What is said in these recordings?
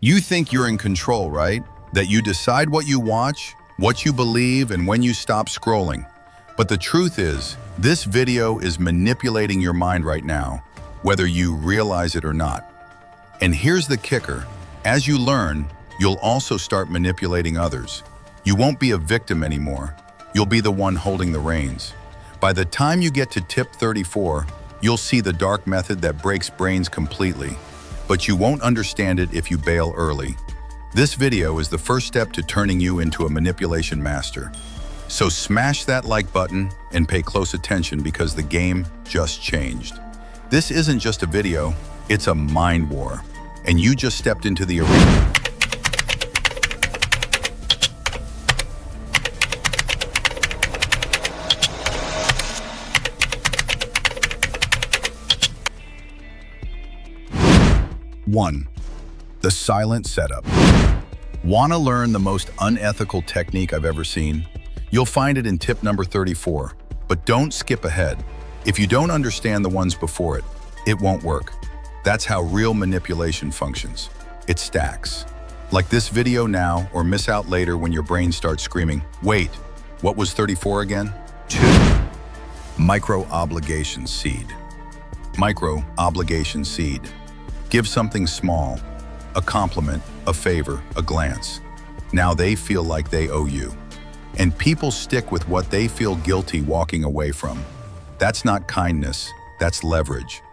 You think you're in control, right? That you decide what you watch, what you believe, and when you stop scrolling. But the truth is, this video is manipulating your mind right now, whether you realize it or not. And here's the kicker. As you learn, you'll also start manipulating others. You won't be a victim anymore. You'll be the one holding the reins. By the time you get to tip 34, you'll see the dark method that breaks brains completely. But you won't understand it if you bail early. This video is the first step to turning you into a manipulation master. So smash that like button and pay close attention because the game just changed. This isn't just a video, it's a mind war. And you just stepped into the arena. One, the silent setup. Want to learn the most unethical technique I've ever seen? You'll find it in tip number 34, but don't skip ahead. If you don't understand the ones before it, it won't work. That's how real manipulation functions. It stacks. Like this video now, or miss out later when your brain starts screaming, wait, what was 34 again? 2. Micro-obligation seed. Micro-obligation seed. Give something small, a compliment, a favor, a glance. Now they feel like they owe you. And people stick with what they feel guilty walking away from. That's not kindness, that's leverage.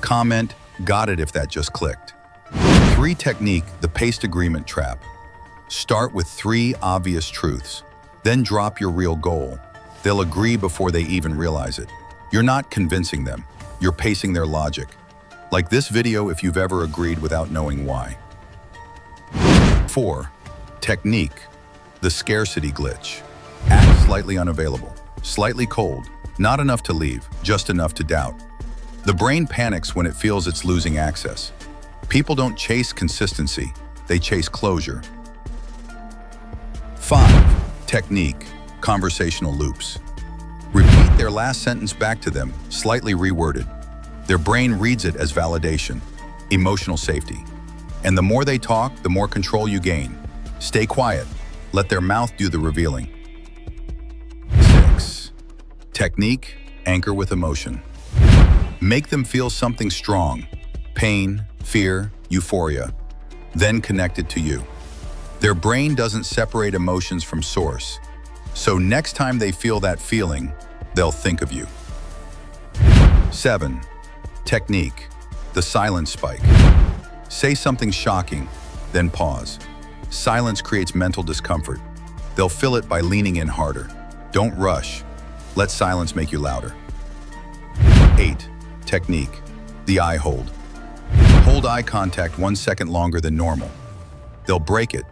Comment, got it if that just clicked. 3 technique, the paste agreement trap. Start with 3 obvious truths, then drop your real goal. They'll agree before they even realize it. You're not convincing them, you're pacing their logic. Like this video if you've ever agreed without knowing why. 4. Technique, the scarcity glitch. Act slightly unavailable, slightly cold, not enough to leave, just enough to doubt. The brain panics when it feels it's losing access. People don't chase consistency, they chase closure. 5. Technique, conversational loops. Repeat their last sentence back to them, slightly reworded. Their brain reads it as validation, emotional safety. And the more they talk, the more control you gain. Stay quiet. Let their mouth do the revealing. 6. Technique, anchor with emotion. Make them feel something strong, pain, fear, euphoria, then connect it to you. Their brain doesn't separate emotions from source. So next time they feel that feeling, they'll think of you. 7. Technique, the silence spike. Say something shocking, then pause. Silence creates mental discomfort. They'll fill it by leaning in harder. Don't rush. Let silence make you louder. 8. Technique, the eye hold. Hold eye contact 1 second longer than normal. They'll break it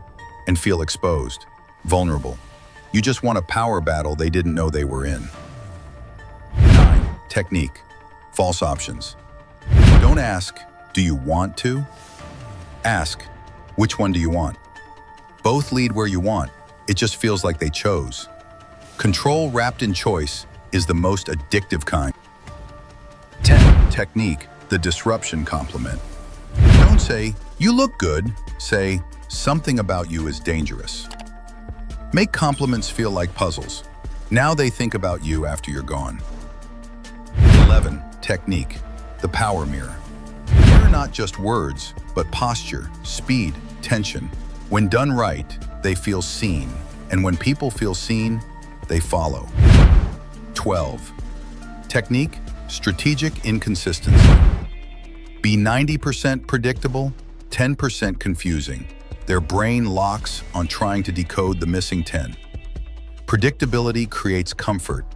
and feel exposed, vulnerable. You just won a power battle they didn't know they were in. 9. Technique, false options. Don't ask, do you want to? Ask, which one do you want? Both lead where you want, it just feels like they chose. Control wrapped in choice is the most addictive kind. 10. Technique, the disruption compliment. Don't say, you look good. Say, something about you is dangerous. Make compliments feel like puzzles. Now they think about you after you're gone. 11. Technique, the power mirror. Mirror not just words, but posture, speed, tension. When done right, they feel seen. And when people feel seen, they follow. 12. Technique, strategic inconsistency. Be 90% predictable, 10% confusing. Their brain locks on trying to decode the missing 10. Predictability creates comfort,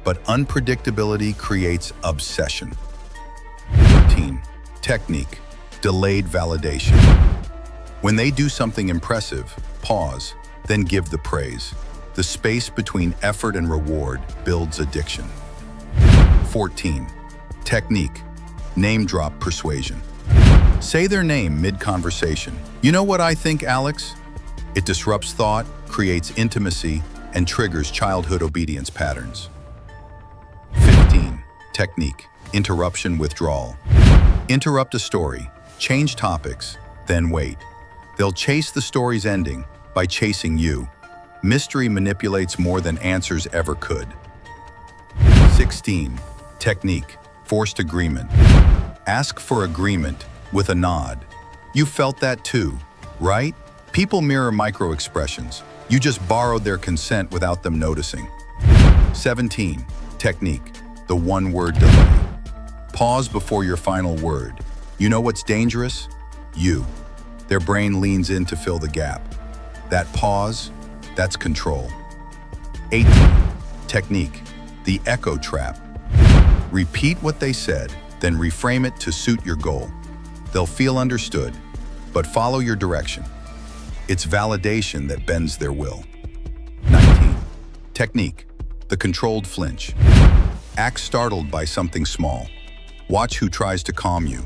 but unpredictability creates obsession. 13. Technique, delayed validation. When they do something impressive, pause, then give the praise. The space between effort and reward builds addiction. 14. Technique, name drop persuasion. Say their name mid-conversation. You know what I think, Alex? It disrupts thought, creates intimacy, and triggers childhood obedience patterns. 15. Technique, interruption withdrawal. Interrupt a story, change topics, then wait. They'll chase the story's ending by chasing you. Mystery manipulates more than answers ever could. 16. Technique. Forced agreement. Ask for agreement with a nod. You felt that too, right? People mirror micro-expressions. You just borrowed their consent without them noticing. 17. Technique. The one-word delay. Pause before your final word. You know what's dangerous? You. Their brain leans in to fill the gap. That pause, that's control. 18. Technique. The echo trap. Repeat what they said, then reframe it to suit your goal. They'll feel understood, but follow your direction. It's validation that bends their will. 19. Technique. The controlled flinch. Act startled by something small. Watch who tries to calm you.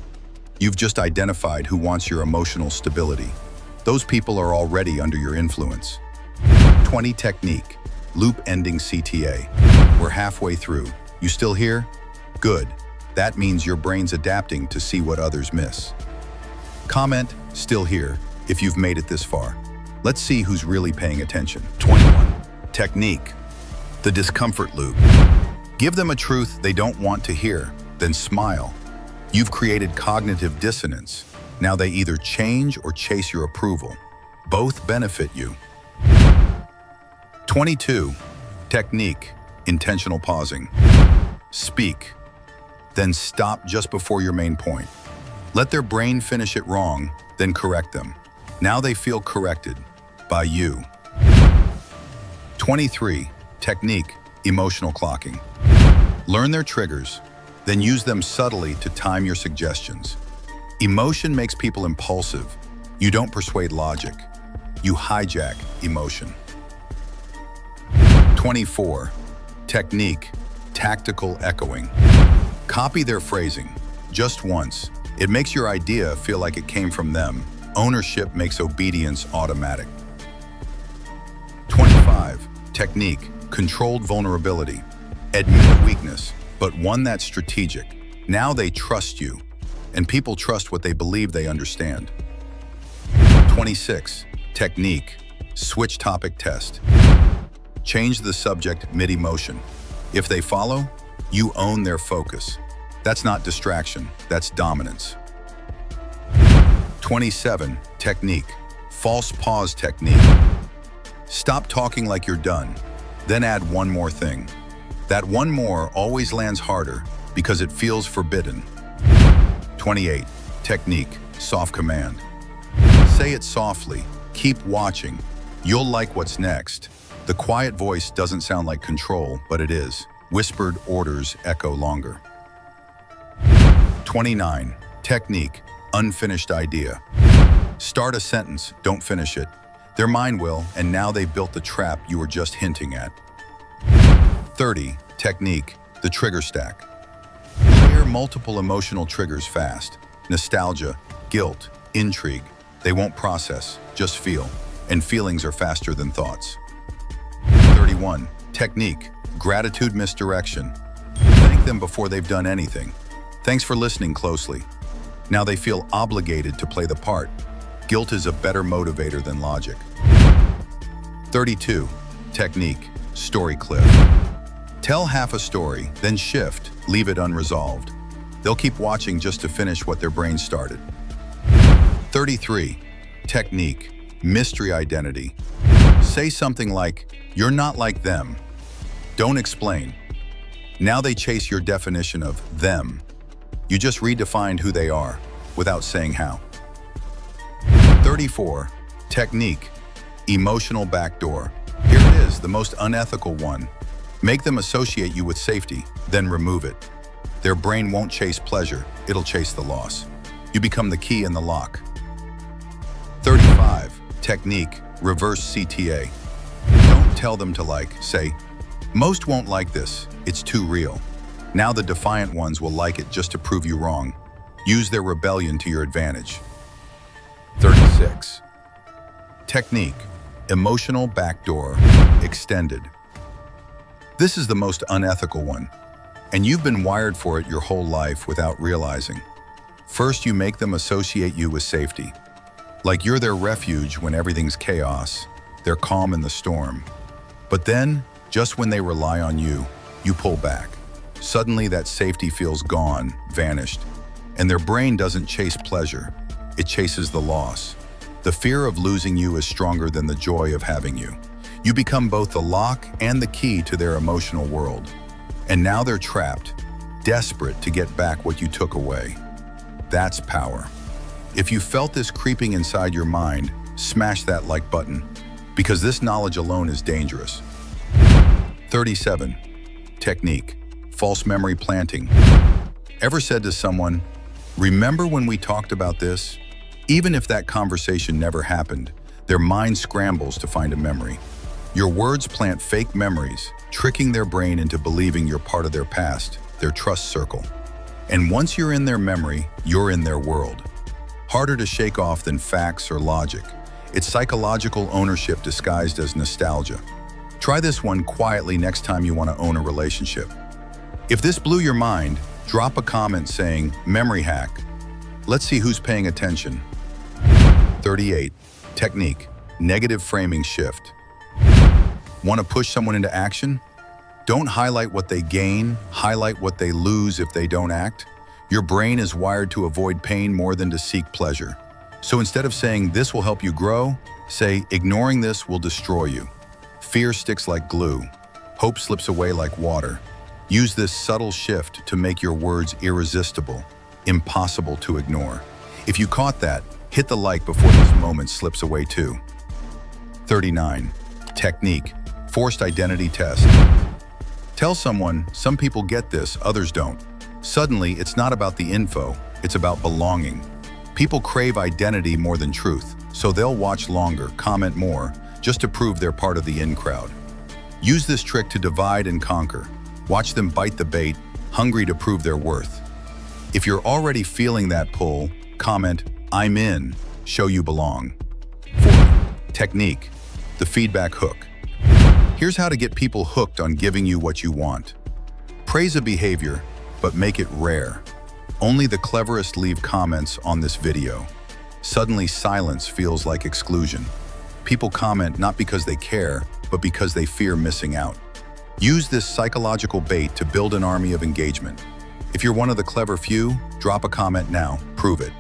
You've just identified who wants your emotional stability. Those people are already under your influence. 20. Technique. Loop ending CTA. We're halfway through. You still here? Good. That means your brain's adapting to see what others miss. Comment "still here" if you've made it this far. Let's see who's really paying attention. 21. Technique. The discomfort loop. Give them a truth they don't want to hear, then smile. You've created cognitive dissonance. Now they either change or chase your approval. Both benefit you. 22. Technique. Intentional pausing. Speak. Then stop just before your main point. Let their brain finish it wrong, then correct them. Now they feel corrected by you. 23. Technique. Emotional clocking. Learn their triggers, then use them subtly to time your suggestions. Emotion makes people impulsive. You don't persuade logic. You hijack emotion. 24. Technique. Tactical echoing. Copy their phrasing, just once. It makes your idea feel like it came from them. Ownership makes obedience automatic. 25. Technique. Controlled vulnerability. Admit a weakness, but one that's strategic. Now they trust you, and people trust what they believe they understand. 26. Technique. Switch topic test. Change the subject mid-emotion. If they follow, you own their focus. That's not distraction, that's dominance. 27. Technique. False pause technique. Stop talking like you're done, then add one more thing. That one more always lands harder because it feels forbidden. 28. Technique. Soft command. Say it softly, keep watching. You'll like what's next. The quiet voice doesn't sound like control, but it is. Whispered orders echo longer. 29. Technique. Unfinished idea. Start a sentence, don't finish it. Their mind will, and now they've built the trap you were just hinting at. 30. Technique. The trigger stack. Layer multiple emotional triggers fast. Nostalgia, guilt, intrigue. They won't process, just feel. And feelings are faster than thoughts. 31. Technique. Gratitude misdirection. Thank them before they've done anything. Thanks for listening closely. Now they feel obligated to play the part. Guilt is a better motivator than logic. 32. Technique. Story cliff. Tell half a story, then shift, leave it unresolved. They'll keep watching just to finish what their brain started. 33. Technique. Mystery identity. Say something like, "You're not like them." Don't explain. Now they chase your definition of them. You just redefined who they are without saying how. 34. Technique. Emotional backdoor. Here it is, the most unethical one. Make them associate you with safety, then remove it. Their brain won't chase pleasure, it'll chase the loss. You become the key in the lock. 35. Technique. Reverse CTA. Don't tell them to like, say, "Most won't like this, it's too real." Now the defiant ones will like it just to prove you wrong. Use their rebellion to your advantage. 36. Technique. Emotional backdoor. Extended. This is the most unethical one, and you've been wired for it your whole life without realizing. First, you make them associate you with safety. Like you're their refuge when everything's chaos. They're calm in the storm. But then, just when they rely on you, you pull back. Suddenly that safety feels gone, vanished. And their brain doesn't chase pleasure. It chases the loss. The fear of losing you is stronger than the joy of having you. You become both the lock and the key to their emotional world. And now they're trapped, desperate to get back what you took away. That's power. If you felt this creeping inside your mind, smash that like button, because this knowledge alone is dangerous. 37. Technique. False memory planting. Ever said to someone, "Remember when we talked about this?" Even if that conversation never happened, their mind scrambles to find a memory. Your words plant fake memories, tricking their brain into believing you're part of their past, their trust circle. And once you're in their memory, you're in their world. Harder to shake off than facts or logic. It's psychological ownership disguised as nostalgia. Try this one quietly next time you want to own a relationship. If this blew your mind, drop a comment saying, "Memory hack." Let's see who's paying attention. 38. Technique. Negative framing shift. Want to push someone into action? Don't highlight what they gain, highlight what they lose if they don't act. Your brain is wired to avoid pain more than to seek pleasure. So instead of saying, "This will help you grow," say, "Ignoring this will destroy you." Fear sticks like glue. Hope slips away like water. Use this subtle shift to make your words irresistible, impossible to ignore. If you caught that, hit the like before this moment slips away too. 39. Technique. Forced identity test. Tell someone, "Some people get this, others don't." Suddenly, it's not about the info, it's about belonging. People crave identity more than truth, so they'll watch longer, comment more, just to prove they're part of the in crowd. Use this trick to divide and conquer. Watch them bite the bait, hungry to prove their worth. If you're already feeling that pull, comment, "I'm in," show you belong. 4. Technique. The feedback hook. Here's how to get people hooked on giving you what you want. Praise a behavior, but make it rare. Only the cleverest leave comments on this video. Suddenly silence feels like exclusion. People comment not because they care, but because they fear missing out. Use this psychological bait to build an army of engagement. If you're one of the clever few, drop a comment now, prove it.